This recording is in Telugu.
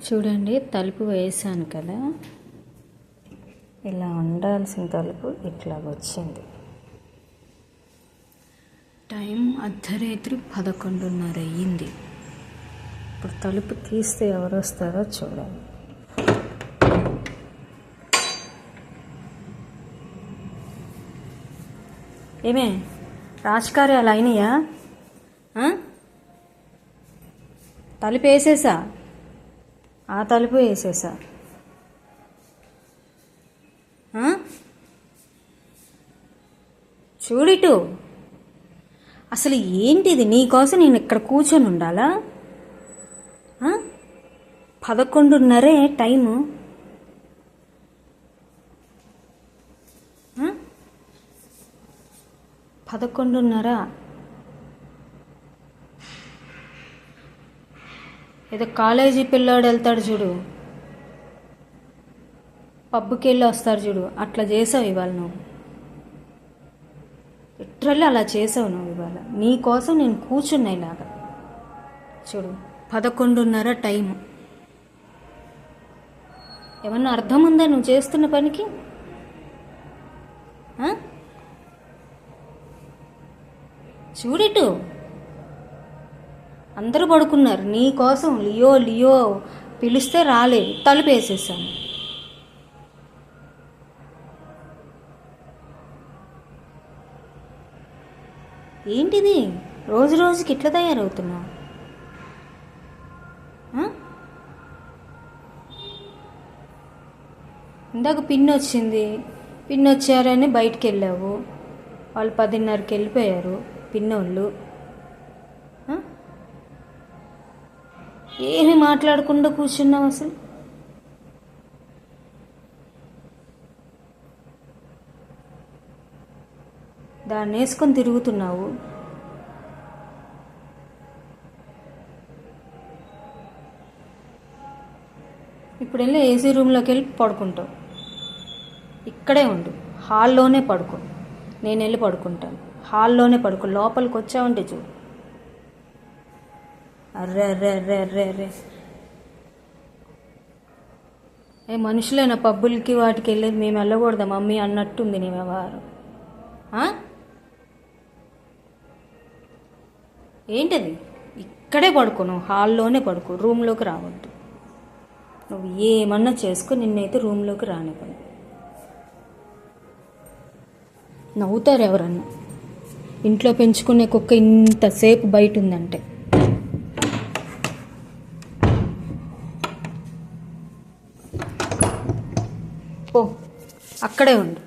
చూడండి, తలుపు వేసాను కదా, ఇలా ఉండాల్సిన తలుపు ఇట్లా వచ్చింది. టైం అర్ధరాత్రి 11:30 అయ్యింది. ఇప్పుడు తలుపు తీస్తే ఎవరు వస్తారో చూడాలి. ఏమే రాజకార్యాలు అయినాయా? తలుపు వేసేసా, ఆ తలుపు వేసేసా. చూడిటు, అసలు ఏంటిది? నీకోసం నేను ఇక్కడ కూర్చొని ఉండాలా? 11:30 టైము. 11:30. ఏదో కాలేజీ పిల్లాడు వెళ్తాడు చూడు, పబ్కి వెళ్ళి వస్తారు చూడు, అట్లా చేసావు ఇవాళ నువ్వు. లిటరల్లీ అలా చేసావు నువ్వు ఇవాళ. నీకోసం నేను కూర్చున్నా ఇలాగా. చూడు, 11:30 టైము. ఏమన్నా అర్థం ఉందా నువ్వు చేస్తున్న పనికి? చూడిటు, అందరూ పడుకున్నారు, నీ కోసం లియో లియో పిలిస్తే రాలేదు, తలుపు వేసేసాను. ఏంటిది? రోజు రోజుకి ఇట్లా తయారవుతున్నావు. ఇందాక పిన్ వచ్చింది, పిన్ వచ్చారని బయటికి వెళ్ళావు. వాళ్ళు 10:30కి వెళ్ళిపోయారు పిన్నోళ్ళు. ఏమీ మాట్లాడకుండా కూర్చున్నావు అసలు. దాన్ని వేసుకొని తిరుగుతున్నావు. ఇప్పుడు వెళ్ళి ఏసీ రూమ్లోకి వెళ్ళి పడుకుంటావు. ఇక్కడే ఉండు, హాల్లోనే పడుకో. నేను వెళ్ళి పడుకుంటాను, హాల్లోనే పడుకో. లోపలికి వచ్చావంటే చూడు. అర్రే అర్రే అర్రే అర్రే అర్రే, ఏ మనుషులైనా పబ్బులకి వాటికి వెళ్ళేది? మేము వెళ్ళకూడదా మమ్మీ అన్నట్టుంది నీ వ్యవహారం. ఏంటది? ఇక్కడే పడుకో, నువ్వు హాల్లోనే పడుకో, రూమ్లోకి రావద్దు. నువ్వు ఏమన్నా చేసుకో, నిన్నైతే రూమ్లోకి రానివ్వను. నవ్వుతారు ఎవరన్నా, ఇంట్లో పెంచుకునే కుక్క ఇంతసేపు బయట ఉందంటే. పో, అక్కడే ఉండు.